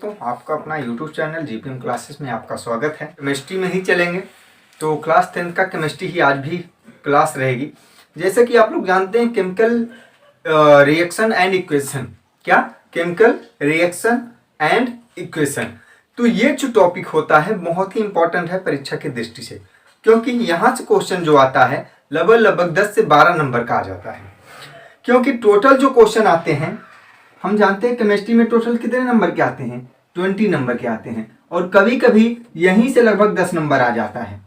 दोस्तों, आपका अपना YouTube चैनल जीपीएम क्लासेस में आपका स्वागत है। केमिस्ट्री में ही चलेंगे तो क्लास 10 का केमिस्ट्री ही आज भी क्लास रहेगी। जैसे कि आप लोग जानते हैं केमिकल रिएक्शन एंड इक्वेशन, क्या केमिकल रिएक्शन एंड इक्वेशन। तो ये जो टॉपिक होता है बहुत ही इंपॉर्टेंट है परीक्षा की दृष्टि से, क्योंकि यहाँ से क्वेश्चन जो आता है लगभग 10 से 12 नंबर का आ जाता है। क्योंकि टोटल जो क्वेश्चन आते हैं, हम जानते हैं केमिस्ट्री में टोटल कितने नंबर के आते हैं, 20 नंबर के आते हैं, और कभी कभी यहीं से लगभग 10 नंबर आ जाता है।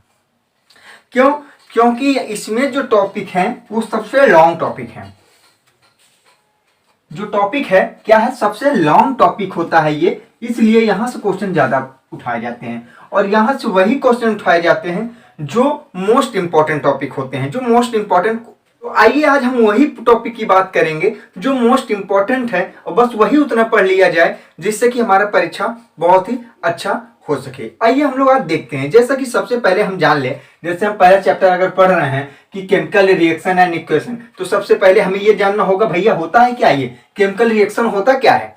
क्यों? क्योंकि इसमें जो टॉपिक है वो सबसे लॉन्ग टॉपिक है। जो टॉपिक है क्या है, सबसे लॉन्ग टॉपिक होता है ये, इसलिए यहां से क्वेश्चन ज्यादा उठाए जाते हैं और यहां से वही क्वेश्चन उठाए जाते हैं जो मोस्ट इंपॉर्टेंट टॉपिक होते हैं, जो मोस्ट इंपॉर्टेंट। तो आइए आज हम वही टॉपिक की बात करेंगे जो मोस्ट इंपॉर्टेंट है, और बस वही उतना पढ़ लिया जाए जिससे कि हमारा परीक्षा बहुत ही अच्छा हो सके। आइए हम लोग आज देखते हैं। जैसा कि सबसे पहले हम जान लें, जैसे हम पहला चैप्टर अगर पढ़ रहे हैं कि केमिकल रिएक्शन एंड इक्वेशन, तो सबसे पहले हमें यह जानना होगा भैया होता है क्या, ये केमिकल रिएक्शन होता क्या है।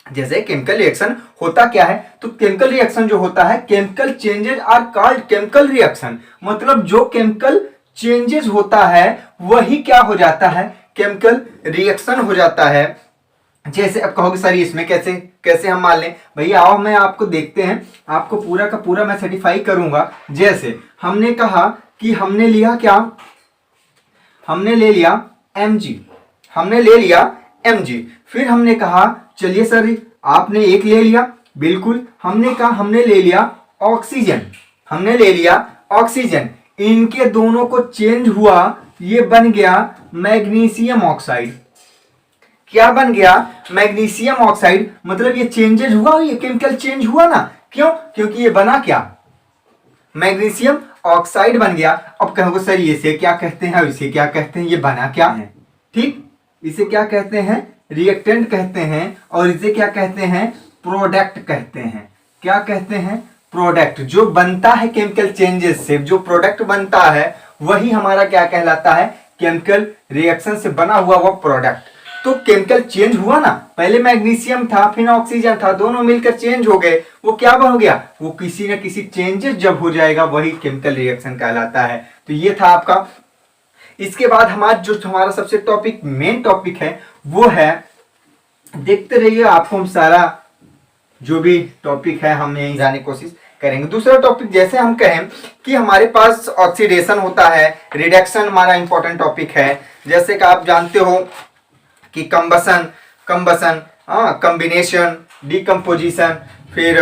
जैसे केमिकल रिएक्शन होता क्या है, तो केमिकल रिएक्शन जो होता है, chemical changes are called chemical reaction, मतलब जो केमिकल चेंजेस होता है वही क्या हो जाता है, केमिकल रिएक्शन हो जाता है। जैसे अब कहोगे सर इसमें कैसे कैसे हम मान लें, भैया आओ मैं आपको देखते हैं, आपको पूरा का पूरा मैं सर्टिफाई करूंगा। जैसे हमने कहा कि हमने लिया क्या, हमने ले लिया mg, हमने ले लिया mg, फिर हमने कहा चलिए सर आपने एक ले लिया, बिल्कुल, हमने कहा हमने ले लिया ऑक्सीजन, हमने ले लिया ऑक्सीजन, इनके दोनों को चेंज हुआ, ये बन गया मैग्नीशियम ऑक्साइड। क्या बन गया, मैग्नीशियम ऑक्साइड, मतलब ये चेंजेस हुआ, ये केमिकल चेंज हुआ ना, क्यों, क्योंकि ये बना क्या, मैग्नीशियम ऑक्साइड बन गया। अब कहोगे सर इसे क्या कहते हैं, इसे क्या कहते हैं, ये बना क्या है, ठीक, इसे क्या कहते हैं, रिएक्टेंट कहते हैं, और इसे क्या कहते हैं, प्रोडक्ट कहते हैं। क्या कहते हैं, प्रोडक्ट। जो बनता है केमिकल चेंजेस से, जो प्रोडक्ट बनता है वही हमारा क्या कहलाता है, केमिकल रिएक्शन से बना हुआ वो प्रोडक्ट। तो केमिकल चेंज हुआ ना, पहले मैग्नीशियम था फिर ऑक्सीजन था, दोनों मिलकर चेंज हो गए, वो क्या हो गया, वो किसी न किसी चेंजेस जब हो जाएगा वही केमिकल रिएक्शन कहलाता है। तो ये था आपका। इसके बाद हमारा सबसे टॉपिक, मेन टॉपिक है वो है, देखते रहिए, आपको हम सारा जो भी टॉपिक है हम यहीं जाने की कोशिश करेंगे। दूसरा टॉपिक, जैसे हम कहें कि हमारे पास ऑक्सीडेशन होता है, रिडक्शन हमारा इंपॉर्टेंट टॉपिक है। जैसे कि आप जानते हो कि कंबसन, कॉम्बिनेशन, डिकम्पोजिशन, फिर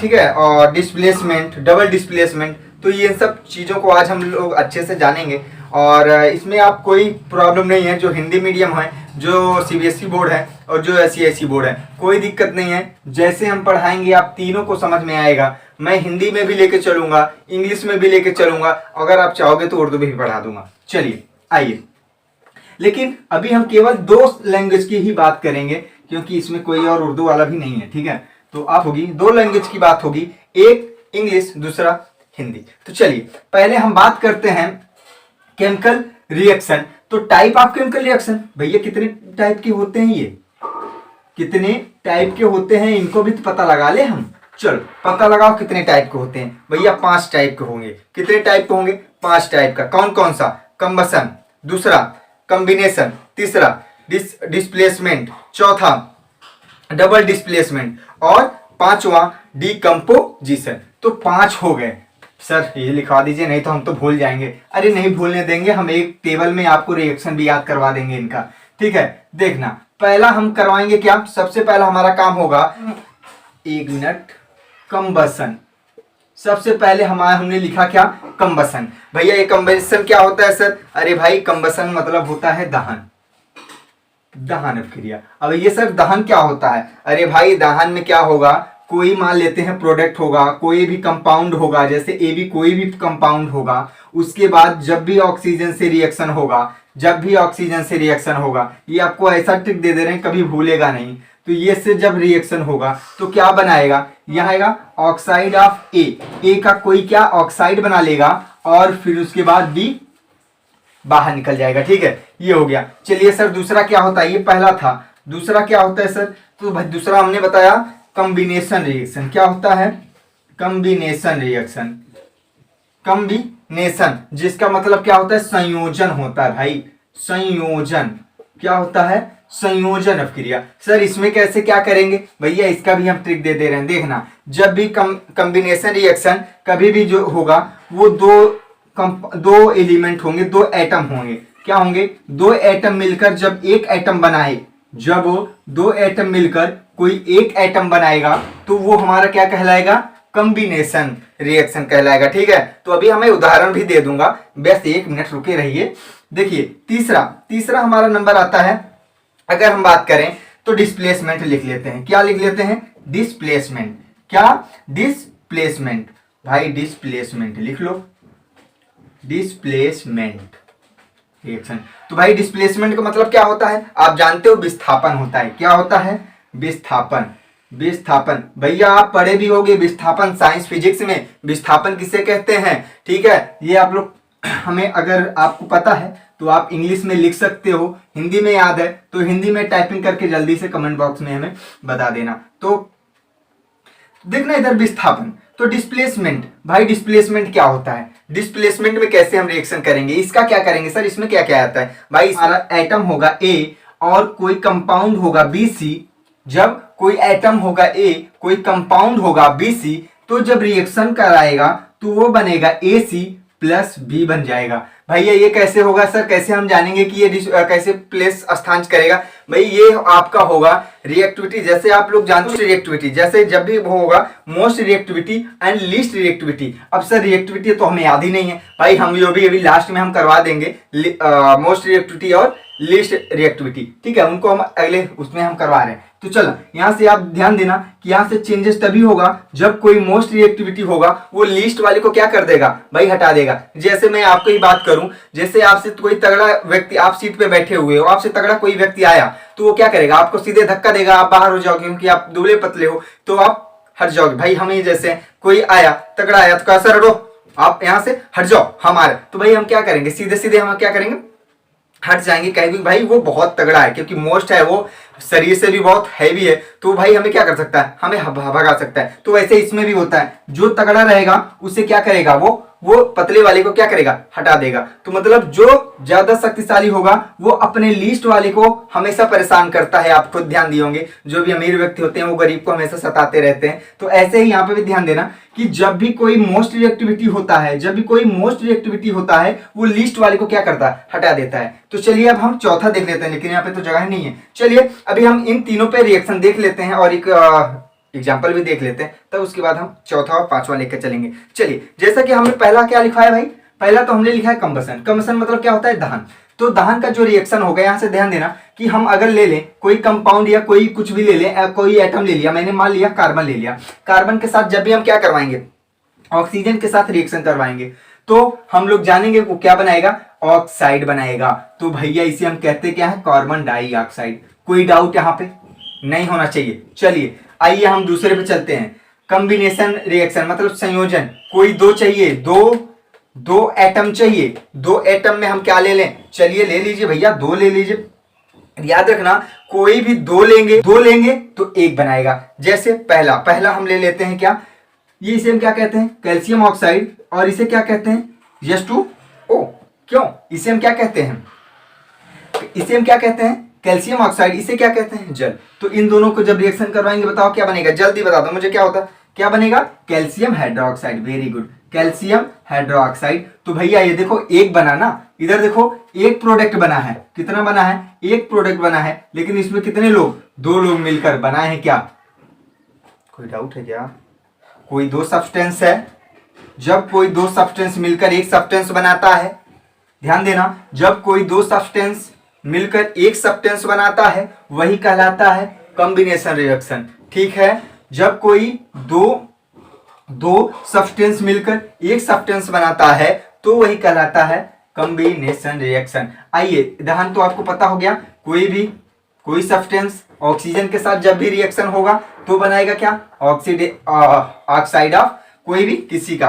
ठीक है, और डिस्प्लेसमेंट, डबल डिस्प्लेसमेंट। तो ये सब चीज़ों को आज हम लोग अच्छे से जानेंगे, और इसमें आप कोई प्रॉब्लम नहीं है, जो हिंदी मीडियम है, जो सीबीएसई बोर्ड है और जो एससीआईसी बोर्ड है, कोई दिक्कत नहीं है। जैसे हम पढ़ाएंगे आप तीनों को समझ में आएगा। मैं हिंदी में भी लेके चलूंगा, इंग्लिश में भी लेके चलूंगा, अगर आप चाहोगे तो उर्दू में भी पढ़ा दूंगा। चलिए आइए, लेकिन अभी हम केवल 2 लैंग्वेज की ही बात करेंगे, क्योंकि इसमें कोई और उर्दू वाला भी नहीं है, ठीक है। तो आप होगी 2 लैंग्वेज की बात होगी, एक इंग्लिश, दूसरा हिंदी। तो चलिए पहले हम बात करते हैं केमिकल रिएक्शन। तो टाइप ऑफ केमिकल रिएक्शन, भैया कितने टाइप के होते हैं, ये कितने टाइप के होते हैं, इनको भी तो पता लगा ले हम। चलो पता लगाओ कितने टाइप के होते हैं। भैया 5 टाइप के होंगे। कितने टाइप के होंगे, 5 टाइप का। कौन कौन सा, कंबसन, दूसरा कॉम्बिनेशन, तीसरा डिस्प्लेसमेंट, चौथा डबल डिस्प्लेसमेंट, और 5वां डिकम्पोजिशन। तो 5 हो गए। सर ये लिखवा दीजिए, नहीं तो हम तो भूल जाएंगे। अरे नहीं भूलने देंगे, हम एक टेबल में आपको रिएक्शन भी याद करवा देंगे इनका, ठीक है। देखना, पहला हम करवाएंगे क्या, सबसे पहला हमारा काम होगा, 1 मिनट, कंबसन। सबसे पहले हमने लिखा क्या, कंबसन। भैया ये कंबसन क्या होता है सर, अरे भाई कंबसन मतलब होता है दहन, दहन क्रिया। अब ये सर दहन क्या होता है, अरे भाई दहन में क्या होगा, कोई मान लेते हैं प्रोडक्ट होगा, कोई भी कंपाउंड होगा, जैसे ए बी कोई भी कंपाउंड होगा, उसके बाद जब भी ऑक्सीजन से रिएक्शन होगा, जब भी ऑक्सीजन से रिएक्शन होगा, ये आपको ऐसा ट्रिक दे दे रहे हैं कभी भूलेगा नहीं। तो ये से जब रिएक्शन होगा तो क्या बनाएगा, यह आएगा ऑक्साइड ऑफ ए का कोई क्या ऑक्साइड बना लेगा, और फिर उसके बाद बी बाहर निकल जाएगा, ठीक है। ये हो गया। चलिए सर दूसरा क्या होता है, ये पहला था, दूसरा क्या होता है सर, तो भाई दूसरा हमने बताया कॉम्बिनेशन रिएक्शन। क्या होता है? Combination reaction. कॉम्बिनेशन जिसका मतलब क्या होता है? संयोजन होता है भाई, संयोजन। क्या होता है? संयोजन अभिक्रिया। सर इसमें कैसे क्या करेंगे? भैया इसका भी हम ट्रिक दे रहे हैं, देखना। जब भी कॉम्बिनेशन रिएक्शन कभी भी जो होगा वो दो एलिमेंट होंगे, दो एटम होंगे। क्या होंगे? दो एटम मिलकर जब एक एटम बनाए, जब दो एटम मिलकर कोई एक एटम बनाएगा तो वो हमारा क्या कहलाएगा? कॉम्बिनेशन रिएक्शन कहलाएगा। ठीक है, तो अभी हमें उदाहरण भी दे दूंगा, बस 1 मिनट रुके रहिए। देखिए तीसरा हमारा नंबर आता है, अगर हम बात करें तो डिस्प्लेसमेंट लिख लेते हैं। क्या लिख लेते हैं? डिस्प्लेसमेंट। क्या? डिस्प्लेसमेंट। भाई डिस्प्लेसमेंट लिख लो, डिस्प्लेसमेंट रिएक्शन। तो भाई डिस्प्लेसमेंट का मतलब क्या होता है? आप जानते हो, विस्थापन होता है। क्या होता है? विस्थापन। विस्थापन भैया आप पढ़े भी होंगे विस्थापन, साइंस फिजिक्स में विस्थापन किसे कहते हैं। ठीक है, ये आप लोग हमें अगर आपको पता है तो आप इंग्लिश में लिख सकते हो, हिंदी में याद है तो हिंदी में टाइपिंग करके जल्दी से कमेंट बॉक्स में हमें बता देना। तो देखना इधर विस्थापन, तो डिस्प्लेसमेंट। भाई डिस्प्लेसमेंट क्या होता है? डिस्प्लेसमेंट में कैसे हम रिएक्शन करेंगे, इसका क्या करेंगे सर? इसमें क्या क्या आता है? भाई हमारा एटम होगा ए और कोई कंपाउंड होगा BC। जब कोई एटम होगा ए, कोई कंपाउंड होगा BC, तो जब रिएक्शन कराएगा तो वो बनेगा AC प्लस B बन जाएगा। भैया ये कैसे होगा सर? कैसे हम जानेंगे कि ये कैसे प्लेस स्थान करेगा? भाई ये आपका होगा रिएक्टिविटी। जैसे आप लोग जानते हो रिएक्टिविटी, जैसे जब भी वो होगा most reactivity and least reactivity. अब सर रिएक्टिविटी तो हमें याद ही नहीं है भाई, हम ये भी अभी लास्ट में हम करवा देंगे मोस्ट रिएक्टिविटी और लीस्ट रिएक्टिविटी। ठीक है, उनको हम अगले उसमें हम करवा रहे हैं। तो चलो यहां से आप ध्यान देना कि यहां से चेंजेस तभी होगा जब कोई मोस्ट रिएक्टिविटी होगा वो लीस्ट वाले को क्या कर देगा? भाई हटा देगा। जैसे मैं आपको ही बात करूं, जैसे आपसे कोई तगड़ा व्यक्ति, आप सीट पे बैठे हुए हो, आपसे तगड़ा कोई व्यक्ति आया तो वो क्या करेगा? आपको सीधे धक्का देगा, आप बाहर हो जाओगे क्योंकि आप दुबले पतले हो तो आप हट जाओगे। भाई हमें जैसे कोई आया, तगड़ा आया तो कहा सर हटो, आप यहां से हट जाओ हमारे, तो भाई हम क्या करेंगे? सीधे सीधे हम क्या करेंगे? हट जाएंगे। कहेंगे भाई वो बहुत तगड़ा है, क्योंकि मोस्ट है, वो शरीर से भी बहुत हैवी है, तो भाई हमें क्या कर सकता है? हमें भगा सकता है। तो वैसे इसमें भी होता है, जो तगड़ा रहेगा उसे क्या करेगा? वो पतले वाले को क्या करेगा? हटा देगा। तो मतलब जो ज्यादा शक्तिशाली होगा वो अपने लीस्ट वाले को हमेशा परेशान करता है। आप खुद ध्यान दिए होंगे, जो भी अमीर व्यक्ति होते हैं वो गरीब को हमेशा सताते रहते हैं। तो ऐसे ही यहाँ पे भी ध्यान देना कि जब भी कोई मोस्ट रिएक्टिविटी होता है, जब भी कोई मोस्ट रिएक्टिविटी होता है वो लीस्ट वाले को क्या करता है? हटा देता है। तो चलिए अब हम चौथा देख लेते हैं, लेकिन यहाँ पे तो जगह नहीं है। चलिए अभी हम इन तीनों पे रिएक्शन देख लेते हैं और एक एग्जाम्पल भी देख लेते हैं, तब उसके बाद हम चौथा और पांचवा लेकर चलेंगे। चलिए जैसा कि हमने पहला क्या लिखा है भाई? पहला तो हमने लिखा है कंबसन। कंबसन मतलब क्या होता है? दहन। तो दहन का जो रिएक्शन होगा, यहाँ से ध्यान देना कि हम अगर ले लें कोई कंपाउंड या कोई कुछ भी ले लें, कोई एटम ले लिया, मैंने मान लिया कार्बन ले लिया। कार्बन के साथ जब भी हम क्या करवाएंगे? ऑक्सीजन के साथ रिएक्शन करवाएंगे तो हम लोग जानेंगे वो क्या बनाएगा? ऑक्साइड बनाएगा। तो भैया इसे हम कहते क्या है? Carbon dioxide. कोई डाउट यहाँ पे नहीं होना चाहिए। चलिए आइए हम दूसरे पे चलते हैं। कॉम्बिनेशन रिएक्शन मतलब संयोजन। कोई दो चाहिए, दो एटम चाहिए, दो एटम में हम क्या ले लें? चलिए ले लीजिए भैया, दो ले लीजिए। याद रखना कोई भी दो लेंगे तो एक बनाएगा। जैसे पहला हम ले लेते हैं क्या? ये इसे हम क्या कहते हैं? Calcium oxide. और इसे क्या कहते हैं? H2O। क्यों? इसे हम क्या कहते हैं? इसे हम क्या कहते हैं? Calcium oxide. इसे क्या कहते हैं? जल। तो इन दोनों को जब रिएक्शन करवाएंगे बताओ क्या बनेगा? जल्दी बता दो मुझे, क्या होता है? क्या बनेगा? Calcium hydroxide. Very good, calcium hydroxide. तो भैया ये देखो एक बना ना, इधर देखो एक प्रोडक्ट बना है। कितना बना है? एक प्रोडक्ट बना है, लेकिन इसमें कितने लोग? दो लोग मिलकर बनाए हैं। क्या कोई डाउट है क्या? कोई दो सब्सटेंस है, जब कोई दो सब्सटेंस मिलकर एक सब्सटेंस बनाता है, ध्यान देना, जब कोई दो सब्सटेंस मिलकर एक सब्सटेंस बनाता है वही कहलाता है कॉम्बिनेशन रिएक्शन। ठीक है, जब कोई दो सब्सटेंस मिलकर एक सब्सटेंस बनाता है तो वही कहलाता है कॉम्बिनेशन रिएक्शन। आइए दहन तो आपको पता हो गया, कोई सब्सटेंस ऑक्सीजन के साथ जब भी रिएक्शन होगा तो बनाएगा क्या? ऑक्साइड ऑफ कोई भी, किसी का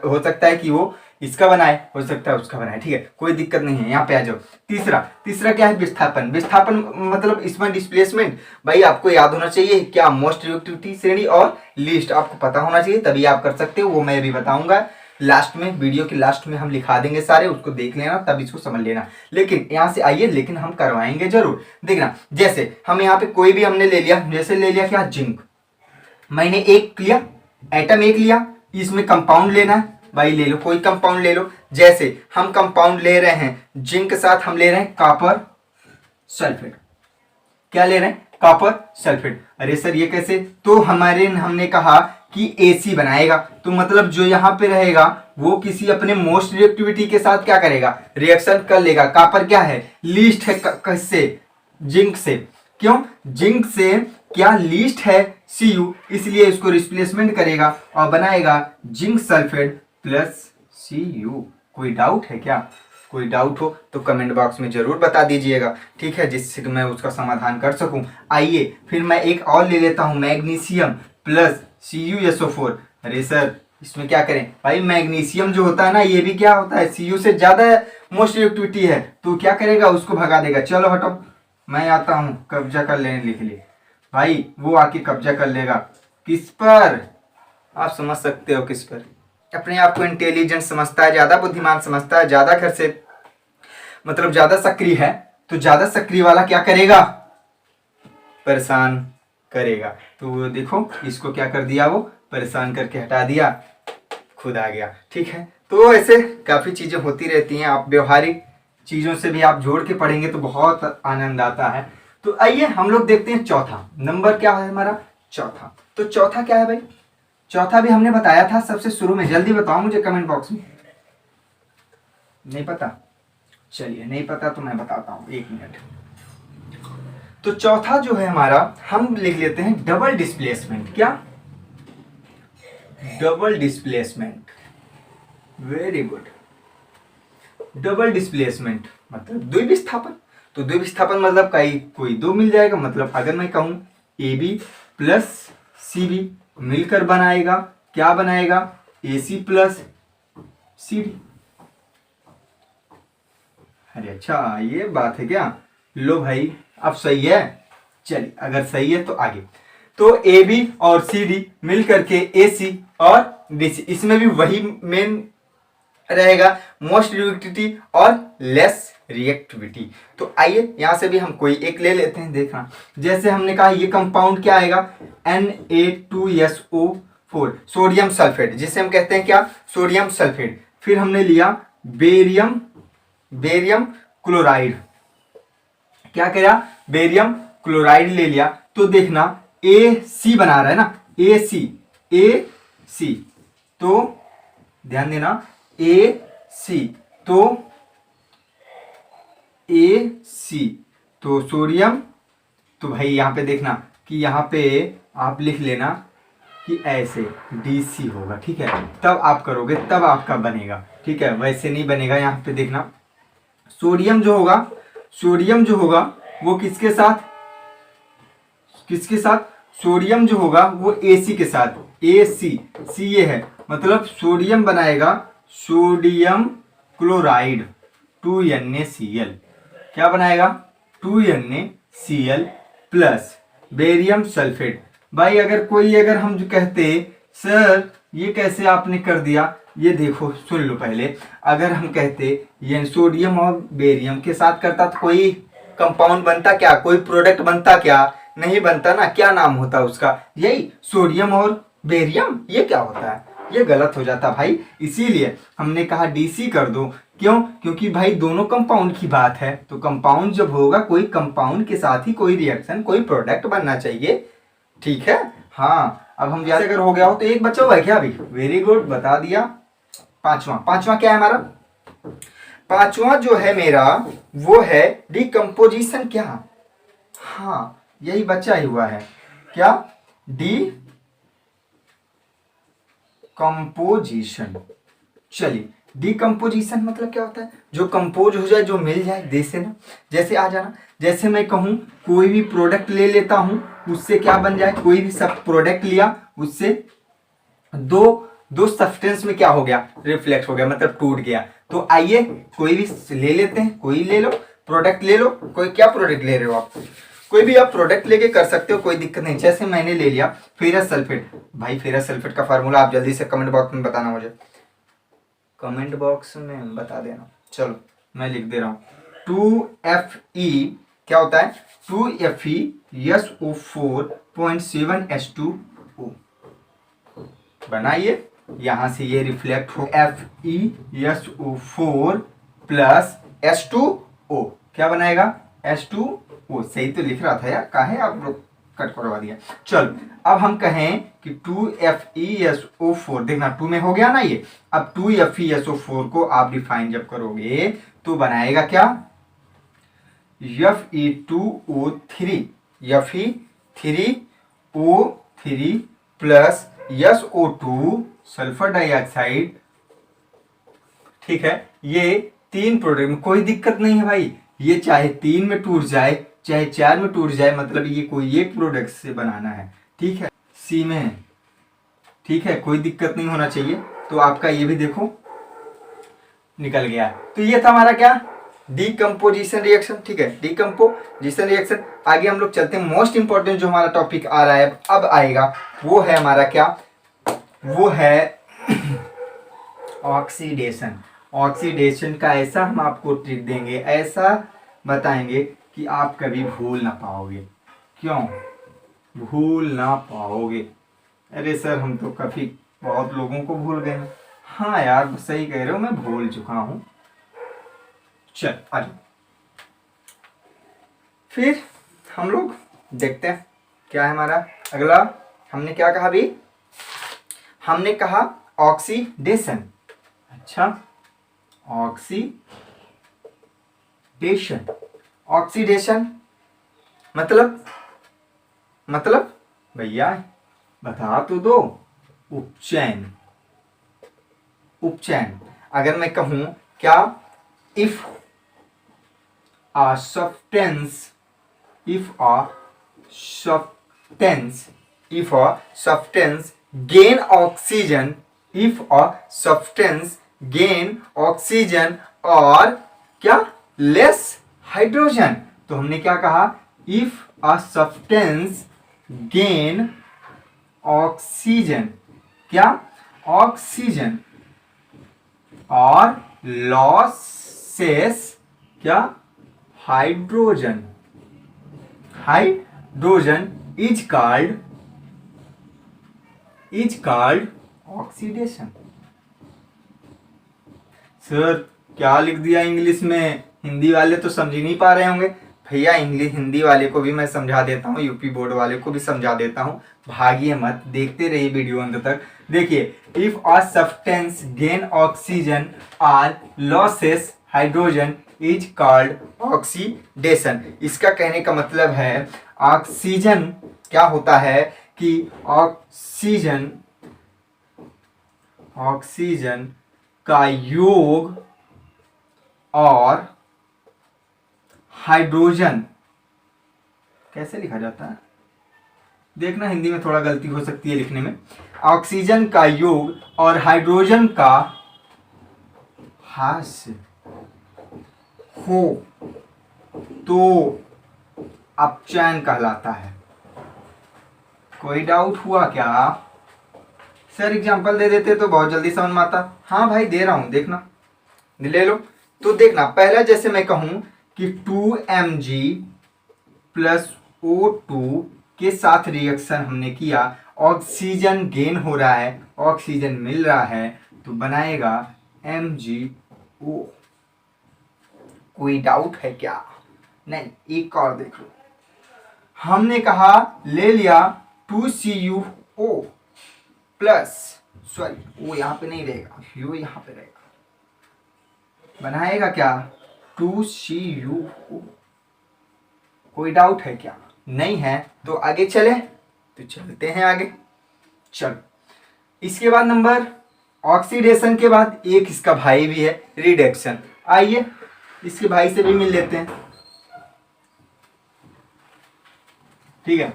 हो सकता है कि वो इसका बनाए, हो सकता है उसका बनाए, ठीक है, कोई दिक्कत नहीं है। यहाँ पे आ जाओ। तीसरा क्या है? विस्थापन। विस्थापन मतलब इसमें डिस्प्लेसमेंट। भाई आपको याद होना चाहिए क्या? मोस्ट रिएक्टिविटी श्रेणी और लिस्ट आपको पता होना चाहिए, तभी आप कर सकते हो। वो मैं भी बताऊंगा लास्ट में, वीडियो के लास्ट में हम लिखा देंगे सारे, उसको देख लेना तब इसको समझ लेना। लेकिन यहाँ से आइए, लेकिन हम करवाएंगे जरूर। देखना, जैसे हम यहाँ पे कोई भी हमने ले लिया, जैसे ले लिया क्या? जिंक। मैंने एक लिया, एटम एक लिया, इसमें कंपाउंड लेना है। भाई ले लो, कोई कंपाउंड ले लो। जैसे हम कंपाउंड ले रहे हैं जिंक के साथ, हम ले रहे हैं कॉपर सल्फेट। क्या ले रहे हैं? Copper sulphate. अरे सर ये कैसे? तो हमने कहा कि AC बनाएगा, तो मतलब जो यहाँ पे रहेगा वो किसी अपने मोस्ट रिएक्टिविटी के साथ क्या करेगा? रिएक्शन कर लेगा। कॉपर क्या है? लीस्ट है। किससे? जिंक से। क्यों? जिंक से क्या लीस्ट है? Cu, इसलिए इसको रिप्लेसमेंट करेगा और बनाएगा जिंक सल्फेट प्लस Cu। कोई डाउट है क्या? कोई डाउट हो तो कमेंट बॉक्स में जरूर बता दीजिएगा, ठीक है, जिससे कि मैं उसका समाधान कर सकूं। आइए फिर मैं एक और ले लेता हूं, मैग्नीशियम प्लस CuSO4। अरे सर इसमें क्या करें? भाई मैग्नीशियम जो होता है ना, ये भी क्या होता है? Cu से ज्यादा मोस्ट रिएक्टिविटी है, तो क्या करेगा? उसको भगा देगा। चलो हटो, मैं आता हूं, कब्जा कर लेने लिख लिए। भाई वो आके कब्जा कर लेगा। किस पर? आप समझ सकते हो किस पर। अपने आप को इंटेलिजेंट समझता है, ज्यादा बुद्धिमान समझता है, ज्यादा घर से मतलब ज्यादा सक्रिय है, तो ज्यादा सक्रिय वाला क्या करेगा? परेशान करेगा। तो वो देखो, इसको क्या कर दिया? वो परेशान करके हटा दिया, खुद आ गया, ठीक है। तो ऐसे काफी चीजें होती रहती हैं, आप व्यवहारिक चीजों से भी आप जोड़ के पढ़ेंगे तो बहुत आनंद आता है। तो आइए हम लोग देखते हैं चौथा नंबर क्या है हमारा? चौथा। तो चौथा क्या है भाई? चौथा भी हमने बताया था सबसे शुरू में, जल्दी बताओ मुझे कमेंट बॉक्स में। नहीं पता? चलिए, नहीं पता तो मैं बताता हूं, 1 मिनट। तो चौथा जो है हमारा, हम लिख लेते हैं डबल डिस्प्लेसमेंट। क्या? Double displacement. Very good. Double displacement मतलब द्विविस्थापन। तो द्विविस्थापन मतलब कोई दो मिल जाएगा। मतलब अगर मैं कहूं AB प्लस CB मिलकर बनाएगा, क्या बनाएगा? AC plus CD। अरे अच्छा, ये बात है क्या? लो भाई, अब सही है। चलिए, अगर सही है तो आगे। तो AB और CD मिलकर के AC और DC, इसमें भी वही मेन रहेगा, मोस्ट रिएक्टिविटी और लेस रिएक्टिविटी। तो आइए यहां से भी हम कोई एक ले लेते हैं। देखना, जैसे हमने कहा ये कंपाउंड क्या आएगा? Na2SO4, सोडियम सल्फेट, जिसे हम कहते हैं क्या? Sodium sulphate. फिर हमने लिया बेरियम क्लोराइड। क्या करा? बेरियम क्लोराइड ले लिया। तो देखना AC बना रहा है ना, AC। तो ध्यान देना, AC तो सोडियम। तो भाई यहाँ पे देखना कि यहाँ पे आप लिख लेना कि ऐसे DC होगा, ठीक है, तब आप करोगे तब आपका बनेगा, ठीक है, वैसे नहीं बनेगा। यहाँ पे देखना, सोडियम जो होगा वो किसके साथ? सोडियम जो होगा वो AC के साथ, AC ये है, मतलब सोडियम बनाएगा सोडियम क्लोराइड 2NaCl। क्या बनाएगा? 2NaCl plus barium sulphate. भाई अगर हम जो कहते सर ये कैसे आपने कर दिया, ये देखो सुन लो पहले। अगर हम कहते ये सोडियम और बेरियम के साथ करता तो कोई कंपाउंड बनता क्या? कोई प्रोडक्ट बनता क्या? नहीं बनता ना। क्या नाम होता उसका? यही सोडियम और बेरियम। ये क्या होता है? ये गलत हो जाता भाई। इसीलिए हमने कहा DC कर दो। क्यों? क्योंकि भाई दोनों कंपाउंड की बात है, तो कंपाउंड जब होगा कोई कंपाउंड के साथ ही कोई रिएक्शन, कोई प्रोडक्ट बनना चाहिए, ठीक है। हाँ, अब हम जैसे अगर हो गया हो तो एक बचा हुआ है क्या अभी? वेरी गुड, बता दिया। पांचवा क्या है हमारा? पांचवा जो है मेरा वो है डिकम्पोजिशन। क्या? हाँ, यही बचा ही हुआ है। क्या? डिकम्पोजिशन। चलिए, डिकम्पोजिशन मतलब क्या होता है? जो कंपोज हो जाए, जो मिल जाए, जैसे ना, जैसे आ जाना, जैसे मैं कहूं कोई भी प्रोडक्ट ले लेता हूं, उससे क्या बन जाए? कोई भी सब प्रोडक्ट लिया, उससे दो दो सब्सटेंस में क्या हो गया, रिफ्लेक्ट हो गया, मतलब टूट गया। तो आइए कोई भी ले लेते हैं, कोई ले लो प्रोडक्ट, ले लो कोई, क्या प्रोडक्ट ले रहे हो आप, कोई भी आप प्रोडक्ट लेके कर सकते हो, कोई दिक्कत नहीं। जैसे मैंने ले लिया फेरस सल्फेट, भाई फेरस सल्फेट का फार्मूला आप जल्दी से कमेंट बॉक्स में बताना, मुझे कमेंट बॉक्स में बता देना। चलो मैं लिख दे रहा हूँ, 2Fe क्या होता है, 2FeSO4.7H2O बनाइए, यहां से ये रिफ्लेक्ट हो FeSO4 प्लस H2O क्या बनाएगा, H2O। सही तो लिख रहा था यार, काहे आप लोग कट करवा दिया। चल अब हम कहें कि 2FeSO4, देखना 2 में हो गया ना ये, अब 2FeSO4 को आप डिफाइन जब करोगे तो बनाएगा क्या, Fe2O3, Fe3O3 plus SO2 sulphur dioxide. ठीक है, ये तीन प्रोडक्ट में कोई दिक्कत नहीं है भाई, ये चाहे 3 में टूट जाए चाहे 4 में टूट जाए, मतलब ये कोई एक प्रोडक्ट से बनाना है। ठीक है, सी में है, ठीक है, कोई दिक्कत नहीं होना चाहिए। तो आपका ये भी देखो निकल गया। तो ये था हमारा क्या, डीकम्पोजिशन रिएक्शन। ठीक है, डीकम्पोजिशन रिएक्शन। आगे हम लोग चलते हैं, मोस्ट इंपॉर्टेंट जो हमारा टॉपिक आ रहा है अब आएगा, वो है हमारा क्या, वो है ऑक्सीडेशन। ऑक्सीडेशन का ऐसा हम आपको ट्रिक देंगे, ऐसा बताएंगे कि आप कभी भूल ना पाओगे। क्यों भूल ना पाओगे, अरे सर हम तो काफी बहुत लोगों को भूल गए हैं। हाँ यार सही कह रहे हो, मैं भूल चुका हूं। चल आ जाओ, फिर हम लोग देखते हैं क्या है हमारा अगला। हमने क्या कहा अभी, हमने कहा ऑक्सीडेशन। अच्छा ऑक्सीडेशन, ऑक्सीडेशन मतलब भैया बता तो दो, उपचयन। उपचयन, अगर मैं कहूं क्या, if a substance gain oxygen, if a substance gain oxygen और क्या less hydrogen, तो हमने क्या कहा, if a substance gain oxygen, क्या ऑक्सीजन और losses क्या hydrogen, hydrogen is called oxidation. Sir क्या लिख दिया इंग्लिश में, हिंदी वाले तो समझ ही नहीं पा रहे होंगे। भैया इंग्लिश हिंदी वाले को भी मैं समझा देता हूँ, यूपी बोर्ड वाले को भी समझा देता हूँ, भागिए मत, देखते रहिए वीडियो अंत तक। देखिए, if a substance gain oxygen और losses hydrogen is called oxidation. इसका कहने का मतलब है ऑक्सीजन क्या होता है कि ऑक्सीजन का योग और हाइड्रोजन, कैसे लिखा जाता है देखना, हिंदी में थोड़ा गलती हो सकती है लिखने में। ऑक्सीजन का योग और हाइड्रोजन का हास्य हो तो अपचयन कहलाता है। कोई डाउट हुआ क्या? सर एग्जांपल दे देते तो बहुत जल्दी समझ में आता। हाँ भाई दे रहा हूं, देखना ले लो। तो देखना, पहला जैसे मैं कहूं कि 2Mg प्लस O2 के साथ रिएक्शन हमने किया, ऑक्सीजन गेन हो रहा है, ऑक्सीजन मिल रहा है, तो बनाएगा MgO। कोई डाउट है क्या? नहीं, एक और देख लो। हमने कहा ले लिया 2CuO प्लस, सॉरी वो यहां पे नहीं रहेगा, यू यहां पे रहेगा, बनाएगा क्या 2CuO। कोई डाउट है क्या? नहीं है तो आगे चले, तो चलते हैं आगे। चलो, इसके बाद नंबर ऑक्सीडेशन के बाद एक इसका भाई भी है रिडक्शन। आइए इसके भाई से भी मिल लेते हैं। ठीक है,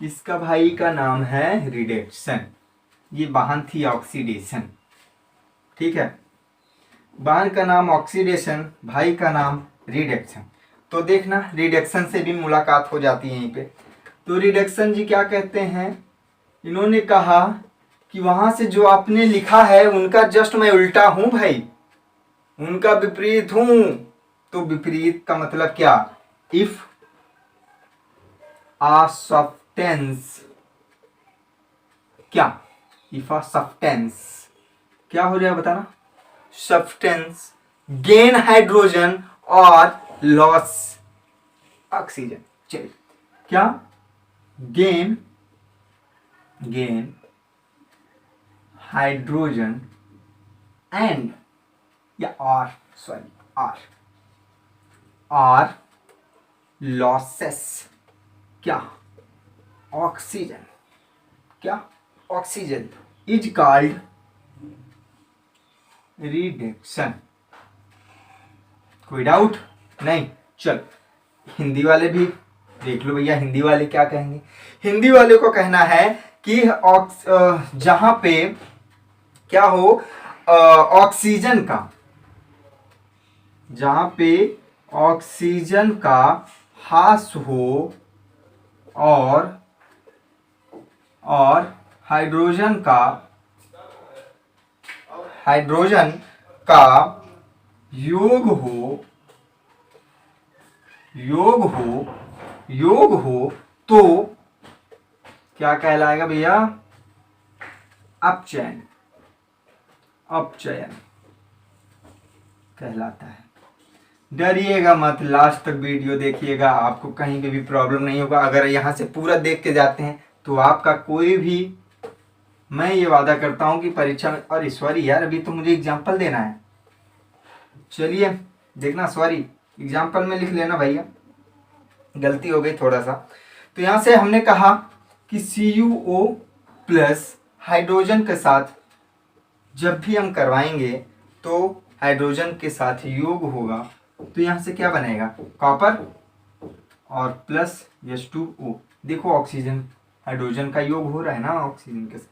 इसका भाई का नाम है रिडक्शन। ये वाहन थी ऑक्सीडेशन। ठीक है, वाहन का नाम ऑक्सीडेशन, भाई का नाम रिडक्शन। तो देखना रिडक्शन से भी मुलाकात हो जाती है यहीं पे। तो रिडक्शन जी क्या कहते हैं, इन्होंने कहा कि वहां से जो आपने लिखा है उनका जस्ट मैं उल्टा हूं भाई, उनका विपरीत हूं। तो विपरीत का मतलब क्या, इफ आ सब्सटेंस, क्या इफ आ सब्सटेंस क्या हो जाएगा बताना, सब्सटेंस गेन हाइड्रोजन और लॉस ऑक्सीजन। चलिए क्या, गेन हाइड्रोजन एंड या और सॉरी आर लॉसेस क्या, ऑक्सीजन, क्या ऑक्सीजन इज कॉल्ड रिडक्शन। कोई डाउट नहीं। चल हिंदी वाले भी देख लो भैया, हिंदी वाले क्या कहेंगे। हिंदी वाले को कहना है कि जहां पे क्या हो, ऑक्सीजन का, जहां पे ऑक्सीजन का ह्रास हो और हाइड्रोजन का योग हो तो क्या कहलाएगा भैया, अपचयन कहलाता है। डरिएगा मत, लास्ट तक वीडियो देखिएगा, आपको कहीं पे भी प्रॉब्लम नहीं होगा। अगर यहाँ से पूरा देख के जाते हैं तो आपका कोई भी, मैं ये वादा करता हूं कि परीक्षा में, और सॉरी यार अभी तो मुझे एग्जाम्पल देना है। चलिए देखना, सॉरी एग्जाम्पल में लिख लेना भैया, गलती हो गई थोड़ा सा। तो यहां से हमने कहा कि CuO प्लस हाइड्रोजन के साथ जब भी हम करवाएंगे तो हाइड्रोजन के साथ योग होगा, तो यहां से क्या बनेगा, कॉपर और प्लस H2O। देखो ऑक्सीजन हाइड्रोजन का योग हो रहा है ना ऑक्सीजन के साथ।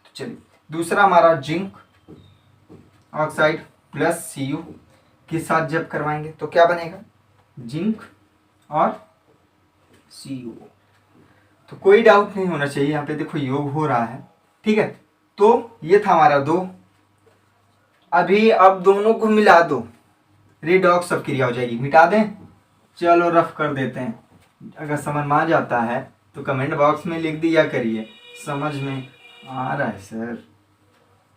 तो चलिए दूसरा हमारा जिंक ऑक्साइड प्लस Cu के साथ जब करवाएंगे तो क्या बनेगा, जिंक और Cu। तो कोई डाउट नहीं होना चाहिए, यहाँ पे देखो योग हो रहा है। ठीक है, तो ये था हमारा दो। अभी अब दोनों को मिला दो, रिडॉक्स अभिक्रिया हो जाएगी। मिटा दें, चलो रफ कर देते हैं। अगर समझ में आ जाता है तो कमेंट बॉक्स में लिख दिया करिए, समझ में आ रहा है सर।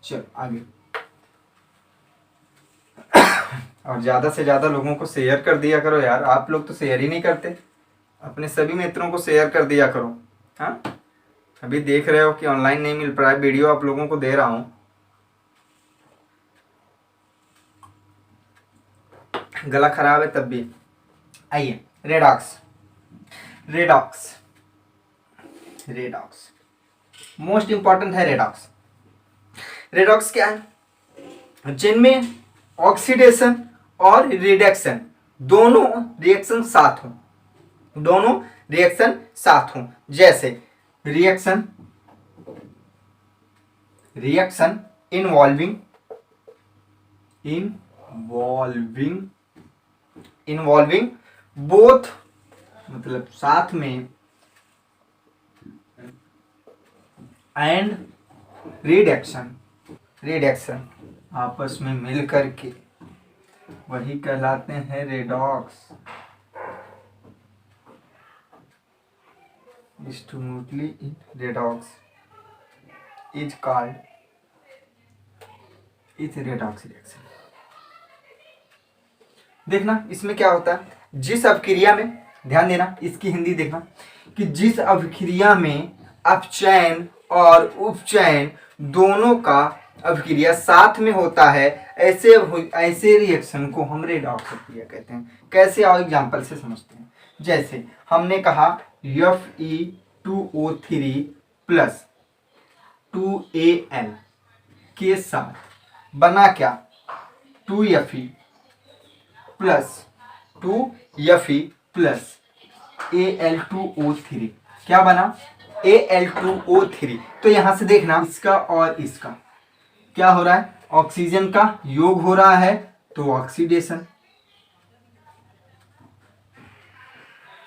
चलो आगे और ज़्यादा से ज़्यादा लोगों को शेयर कर दिया करो यार, आप लोग तो शेयर ही नहीं करते। अपने सभी मित्रों को शेयर कर दिया करो। हाँ, अभी देख रहे हो कि ऑनलाइन नहीं मिल पा रहा है, वीडियो आप लोगों को दे रहा हूँ। गला खराब है तब भी। आइए रेडॉक्स मोस्ट इंपॉर्टेंट है। रेडॉक्स क्या है, जिनमें ऑक्सीडेशन और रिडक्शन दोनों रिएक्शन साथ हों। जैसे रिएक्शन इन्वॉल्विंग बोथ, मतलब साथ में, एंड रिडक्शन आपस में मिल करके वही कहलाते हैं redox. Smoothly in redox is called redox reaction. देखना इसमें क्या होता है, जिस अभिक्रिया में, ध्यान देना इसकी हिंदी देखना, कि जिस अभिक्रिया में अपचयन और उपचयन दोनों का अभिक्रिया साथ में होता है, ऐसे रिएक्शन को हम रेडॉक्स अभिक्रिया कहते हैं। कैसे, आओ एग्जांपल से समझते हैं। जैसे हमने कहा Fe2O3 प्लस 2Al के साथ बना क्या, 2Fe प्लस Al2O3 क्या बना, Al2O3। तो यहां से देखना इसका और इसका क्या हो रहा है, ऑक्सीजन का योग हो रहा है तो ऑक्सीडेशन,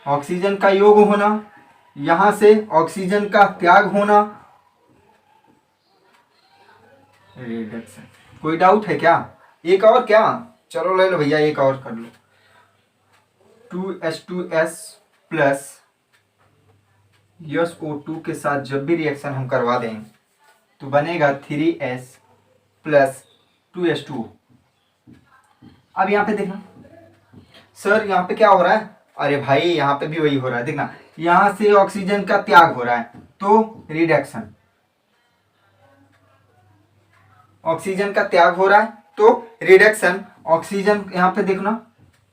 ऑक्सीजन का योग होना, यहां से ऑक्सीजन का त्याग होना, रिडक्शन। कोई डाउट है क्या? एक और क्या, चलो ले लो भैया, एक और कर लो। 2H2S प्लस SO2 के साथ जब भी रिएक्शन हम करवा दें तो बनेगा 3S प्लस 2H2O। अब यहाँ पे देखना सर यहाँ पे क्या हो रहा है, अरे भाई यहाँ पे भी वही हो रहा है, देखना यहाँ से ऑक्सीजन का त्याग हो रहा है तो रिडक्शन, ऑक्सीजन का त्याग हो रहा है तो रिडक्शन, ऑक्सीजन यहाँ पे देखना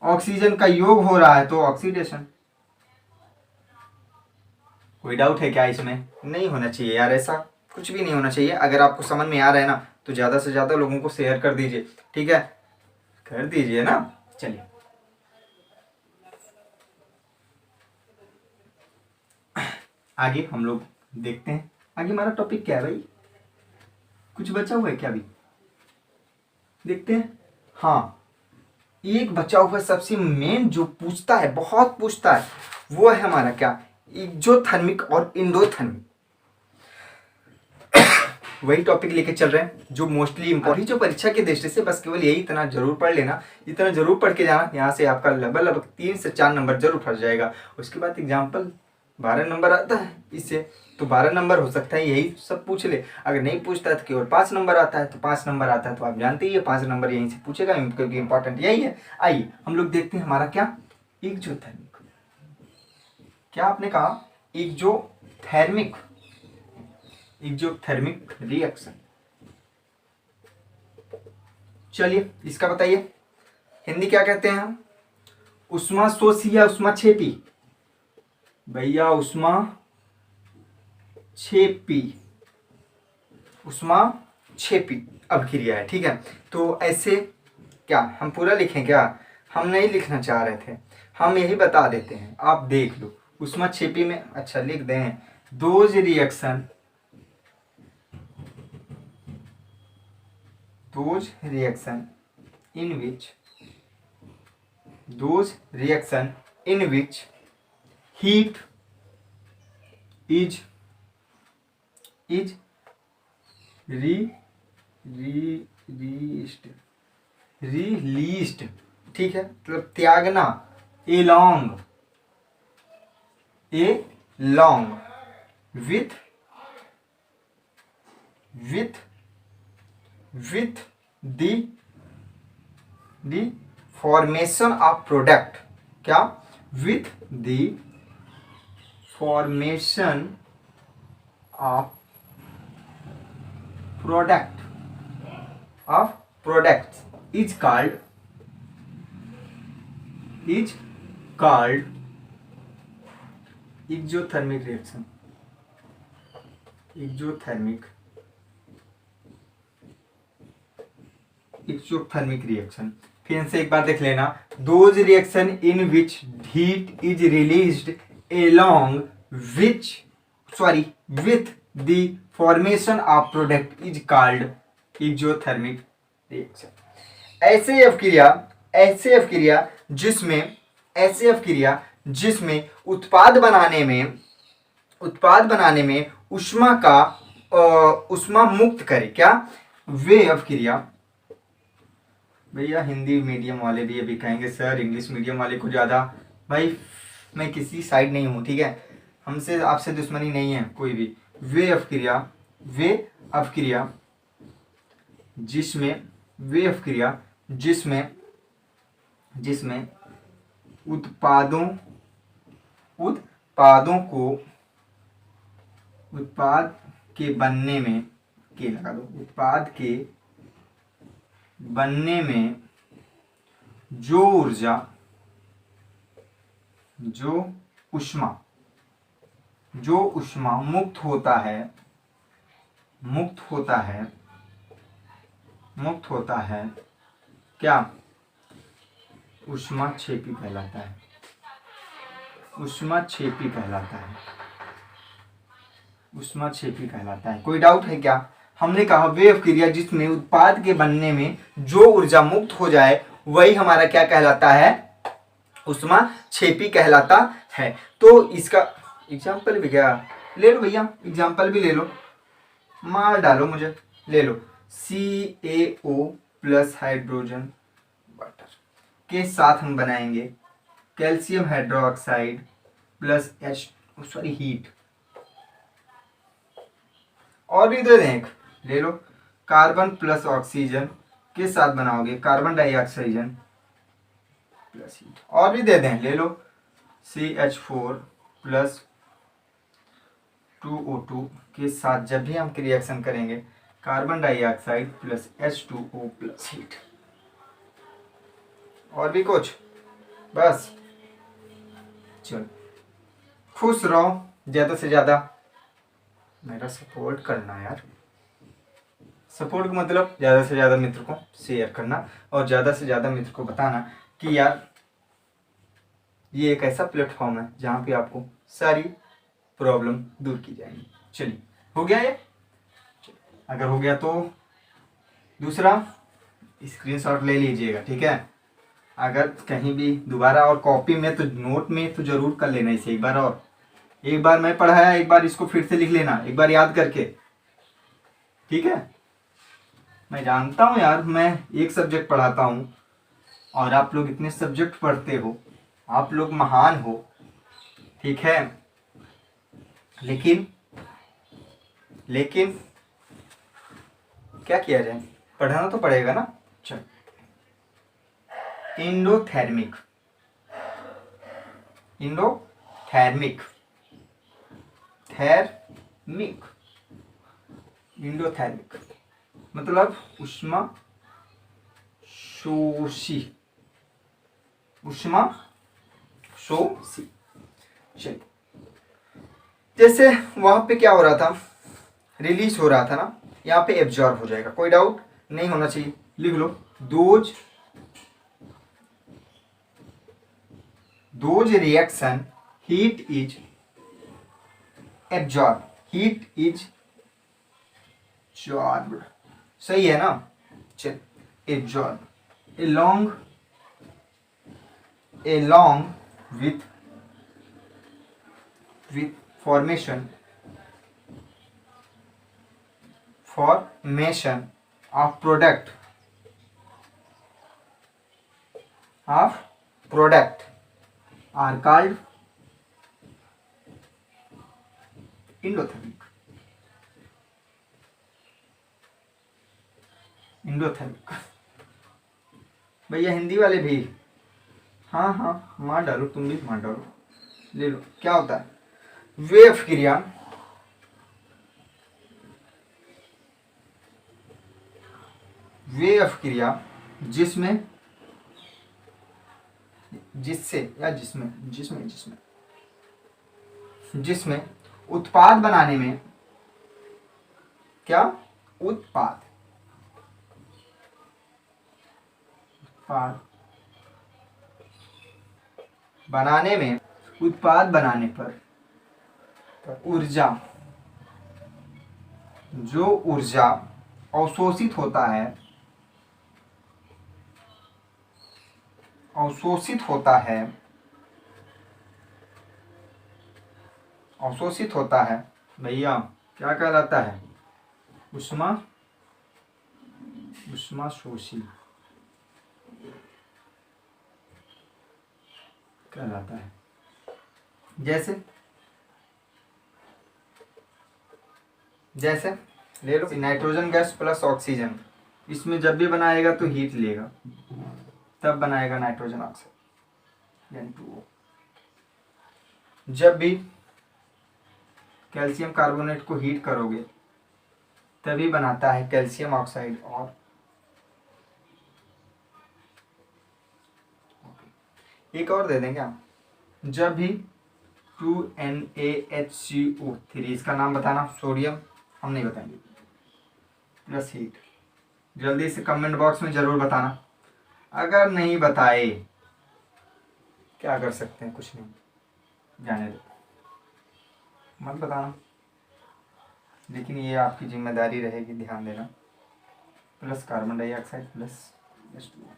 ऑक्सीजन का योग हो रहा है तो ऑक्सीडेशन। कोई डाउट है क्या इसमें? नहीं होना चाहिए यार, ऐसा कुछ भी नहीं होना चाहिए। अगर आपको समझ में आ रहा है ना तो ज़्यादा से ज़्यादा लोगों को शेयर कर दीजिए, ठीक है, कर दीजिए ना। चलिए आगे हम लोग देखते हैं, आगे हमारा टॉपिक क्या है भाई, कुछ बचा हुआ है क्या अभी, देखते हैं। हाँ एक बचा हुआ सबसे मेन जो पूछता है, बहुत पूछता है, वो है हमारा क्या, एक्सोथर्मिक और इंडोथर्मिक। वही टॉपिक लेके चल रहे हैं जो मोस्टली इम्पोर्टेंट, जो परीक्षा की दृष्टि से बस केवल यही इतना जरूर पढ़ लेना, इतना जरूर पढ़ के जाना, यहाँ से आपका लगभग 3 से 4 नंबर जरूर फंस जाएगा। उसके बाद एग्जाम्पल 12 नंबर आता है इससे, तो 12 नंबर हो सकता है यही सब पूछ ले। अगर नहीं पूछता है तो केवल 5 नंबर आता है, तो 5 नंबर आता है तो आप जानते ही है 5 नंबर यहीं से पूछेगा क्योंकि इंपॉर्टेंट यही है। आइए हम लोग देखते हैं हमारा क्या, एक्सोथर्मिक। क्या आपने कहा, एक्सोथर्मिक, एक्सोथर्मिक रिएक्शन। चलिए इसका बताइए हिंदी क्या कहते हैं हम, उष्माशोषी या उष्माक्षेपी भैया, उष्माक्षेपी, उष्माक्षेपी अभिक्रिया है, ठीक है। तो ऐसे क्या हम पूरा लिखें क्या, हम नहीं लिखना चाह रहे थे, हम यही बता देते हैं, आप देख लो उष्माक्षेपी में, अच्छा लिख दें, those reaction, those reaction in which heat is released, ठीक है, मतलब त्यागना, along with the formation of product, क्या, with the formation of products is called exothermic reaction, exothermic reaction. फिर से एक बार देख लेना, those reaction in which heat is released along with the formation of product is called exothermic reaction. ऐसे अवक्रिया जिसमें उत्पाद बनाने में ऊष्मा मुक्त करे, क्या, वे अवक्रिया। भैया हिंदी मीडियम वाले भी अभी कहेंगे सर इंग्लिश मीडियम वाले को ज़्यादा, भाई मैं किसी साइड नहीं हूँ, ठीक है, हमसे आपसे दुश्मनी नहीं है कोई भी। वे अवक्रिया जिसमें उत्पाद के बनने में जो ऊर्जा, जो ऊष्मा मुक्त होता है क्या, उष्माक्षेपी कहलाता है। ऊष्माक्षेपी कहलाता है। कोई डाउट है क्या? हमने कहा वे ऑफ क्रिया जिसमें उत्पाद के बनने में जो ऊर्जा मुक्त हो जाए वही हमारा क्या कहलाता है? ऊष्माक्षेपी कहलाता है। तो इसका एग्जाम्पल भी क्या ले लो भैया, एग्जाम्पल भी ले लो, मार डालो मुझे, ले लो CaO प्लस हाइड्रोजन वाटर के साथ हम बनाएंगे कैल्शियम हाइड्रोक्साइड प्लस हीट। और भी दे दें, ले लो कार्बन प्लस ऑक्सीजन के साथ बनाओगे कार्बन डाइऑक्साइड प्लस हीट। और भी दे दें, ले लो CH4 प्लस 2O2 के साथ जब भी हम रिएक्शन करेंगे carbon dioxide plus H2O plus heat. और भी कुछ? बस चलो, खुश रहो, ज्यादा से ज्यादा मेरा सपोर्ट करना यार। सपोर्ट का मतलब ज़्यादा से ज़्यादा मित्र को शेयर करना और ज़्यादा से ज़्यादा मित्र को बताना कि यार ये एक ऐसा प्लेटफॉर्म है जहाँ पे आपको सारी प्रॉब्लम दूर की जाएंगी। चलिए, हो गया ये? अगर हो गया तो दूसरा स्क्रीनशॉट ले लीजिएगा, ठीक है? अगर कहीं भी दोबारा और कॉपी में तो नोट में तो ज़रूर कर लेना इसे एक बार मैं पढ़ाया, एक बार इसको फिर से लिख लेना, एक बार याद करके, ठीक है? मैं जानता हूँ यार, मैं एक सब्जेक्ट पढ़ाता हूँ और आप लोग इतने सब्जेक्ट पढ़ते हो, आप लोग महान हो, ठीक है? लेकिन क्या किया जाए, पढ़ाना तो पड़ेगा ना। चल, इंडोथर्मिक इंडोथर्मिक मतलब उष्मा शोषी। चलिए, जैसे वहां पे क्या हो रहा था, रिलीज हो रहा था ना, यहाँ पे एब्जॉर्ब हो जाएगा, कोई डाउट नहीं होना चाहिए। लिख लो, those reaction heat is absorb, सही है ना? चल, absorb along with formation of product are called endothermic. भैया हिंदी वाले भी, हाँ मार डालो, तुम भी मार डालो। ले लो, क्या होता है? वे ऑफ क्रिया जिसमें उत्पाद बनाने में क्या उत्पाद बनाने पर ऊर्जा अवशोषित होता है भैया, क्या कहलाता है? ऊष्माशोषी कहलाता है। जैसे ले लो नाइट्रोजन गैस प्लस ऑक्सीजन, इसमें जब भी बनाएगा तो हीट लेगा, तब बनाएगा नाइट्रोजन ऑक्साइड यानी 2O। जब भी कैल्शियम कार्बोनेट को हीट करोगे तभी बनाता है कैल्शियम ऑक्साइड। और एक और दे दें क्या? जब भी 2NaHCO3, इसका नाम बताना, सोडियम हम नहीं बताएंगे, प्लस हीट। जल्दी से कमेंट बॉक्स में जरूर बताना, अगर नहीं बताए क्या कर सकते हैं, कुछ नहीं, जाने दो, मत बताना। लेकिन ये आपकी जिम्मेदारी रहेगी, ध्यान देना। Plus carbon dioxide plus H2O।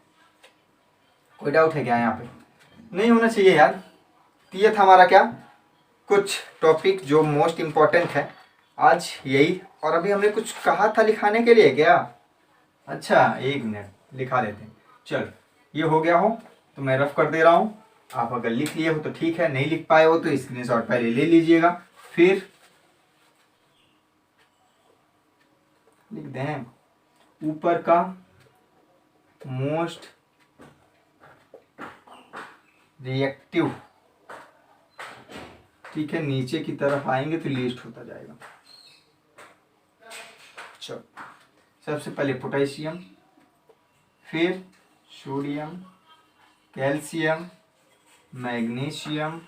कोई डाउट है क्या यहाँ पे? नहीं होना चाहिए यार। तो ये था हमारा क्या, कुछ टॉपिक जो मोस्ट इम्पोर्टेंट है आज यही। और अभी हमने कुछ कहा था लिखाने के लिए क्या? अच्छा, 1 मिनट लिखा देते हैं। चल, ये हो गया हो तो मैं रफ कर दे रहा हूँ। आप अगर लिख लिए हो तो ठीक है, नहीं लिख पाए हो तो स्क्रीनशॉट पहले ले लीजिएगा, फिर लिख दें ऊपर का मोस्ट रिएक्टिव, ठीक है, नीचे की तरफ आएंगे तो लिस्ट होता जाएगा। चलो, सबसे पहले पोटेशियम, फिर sodium, calcium, magnesium,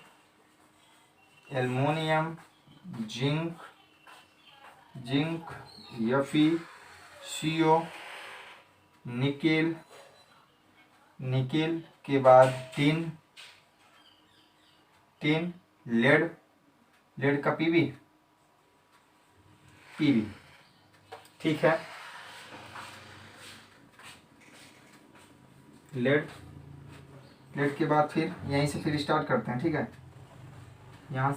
aluminium, zinc, Fe, CO, nickel, nickel के बाद टिन, लेड, लेड का पीबी, ठीक है, लेड के बाद फिर यहीं से फिर स्टार्ट करते हैं, ठीक है। यहाँ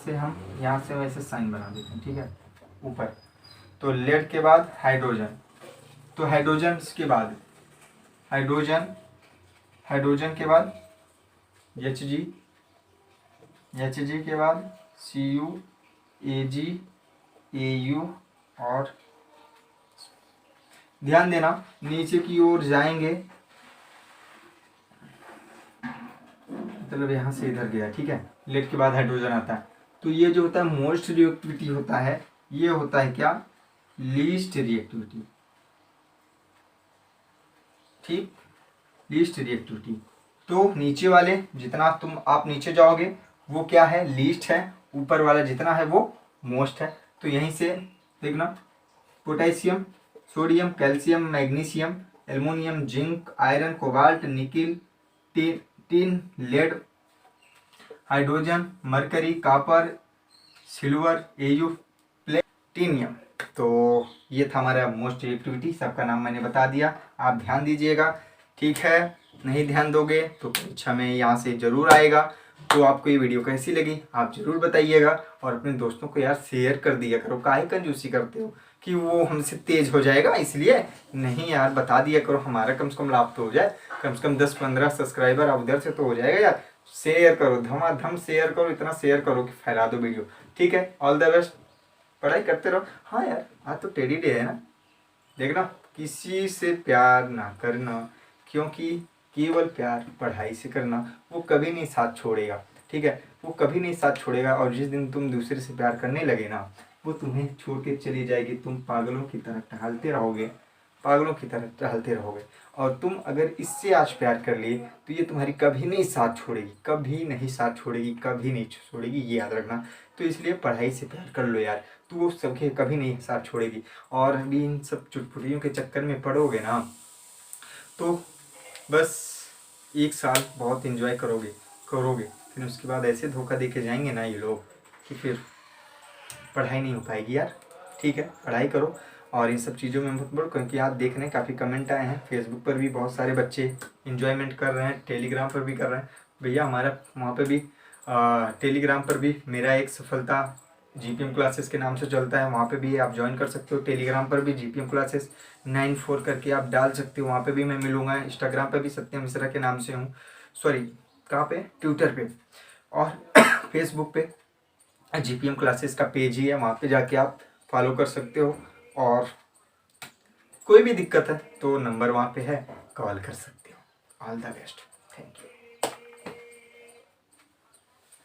से वैसे साइन बना देते हैं, ठीक है, ऊपर। तो लेड के बाद हाइड्रोजन, तो हाइड्रोजन के बाद हाइड्रोजन के बाद Hg के बाद Cu, Ag, Au, और ध्यान देना नीचे की ओर जाएंगे, मतलब यहाँ से इधर गया, ठीक है। लेड के बाद हाइड्रोजन आता है, तो ये जो होता है मोस्ट रिएक्टिविटी होता है, ये होता है क्या, लीस्ट रिएक्टिविटी, ठीक, लीस्ट रिएक्टिविटी। तो नीचे वाले जितना आप नीचे जाओगे वो क्या है, लीस्ट है, ऊपर वाला जितना है वो मोस्ट है। तो यहीं से देखना, potassium, sodium, calcium, magnesium, aluminium, zinc, iron, cobalt, nickel, tin, lead, hydrogen, mercury, copper, silver, A U, platinum. तो ये था हमारा मोस्ट रिएक्टिविटी, सबका नाम मैंने बता दिया, आप ध्यान दीजिएगा, ठीक है। नहीं ध्यान दोगे तो परीक्षा में यहाँ से जरूर आएगा। तो आपको ये वीडियो कैसी लगी आप जरूर बताइएगा, और अपने दोस्तों को यार शेयर कर दिया करो, काहे कंजूसी करते हो कि वो हमसे तेज हो जाएगा इसलिए, नहीं यार बता दिया करो, हमारा कम से कम लाभ तो हो जाए, कम से कम 10-15 सब्सक्राइबर अब उधर से तो हो जाएगा यार। शेयर करो, धमाधम शेयर करो, इतना शेयर करो कि फैला दो वीडियो, ठीक है। ऑल द बेस्ट, पढ़ाई करते रहो। हाँ यार, आज तो टेडी डे है ना, देखना, किसी से प्यार ना करना, क्योंकि केवल प्यार पढ़ाई से करना, वो कभी नहीं साथ छोड़ेगा, ठीक है, वो कभी नहीं साथ छोड़ेगा। और जिस दिन तुम दूसरे से प्यार करने लगे ना, वो तुम्हें छोड़ के चली जाएगी, तुम पागलों की तरह टहलते रहोगे, और तुम अगर इससे आज प्यार कर लिए तो ये तुम्हारी कभी नहीं साथ छोड़ेगी, ये याद रखना। तो इसलिए पढ़ाई से प्यार कर लो यार, तो वो सबके कभी नहीं साथ छोड़ेगी। और अभी इन सब चुटपुटियों के चक्कर में पड़ोगे ना तो बस 1 साल बहुत एंजॉय करोगे, फिर उसके बाद ऐसे धोखा दे के जाएंगे ना ये लोग कि फिर पढ़ाई नहीं हो पाएगी यार, ठीक है। पढ़ाई करो और इन सब चीज़ों में मत बढ़ो, क्योंकि आप देख रहे हैं काफ़ी कमेंट आए हैं, फेसबुक पर भी बहुत सारे बच्चे इन्जॉयमेंट कर रहे हैं, टेलीग्राम पर भी कर रहे हैं। भैया हमारा वहाँ पे भी टेलीग्राम पर भी मेरा एक सफलता GPM क्लासेस के नाम से चलता है, वहाँ पे भी आप ज्वाइन कर सकते हो। टेलीग्राम पर भी GPM क्लासेस 94 करके आप डाल सकते हो, वहाँ पे भी मैं मिलूँगा। इंस्टाग्राम पे भी सत्यम मिश्रा के नाम से हूँ, सॉरी कहाँ पे, ट्विटर पे, और फेसबुक पे GPM क्लासेस का पेज ही है, वहाँ पे जाके आप फॉलो कर सकते हो। और कोई भी दिक्कत है तो नंबर वहाँ पे है, कॉल कर सकते हो। All the best, thank you.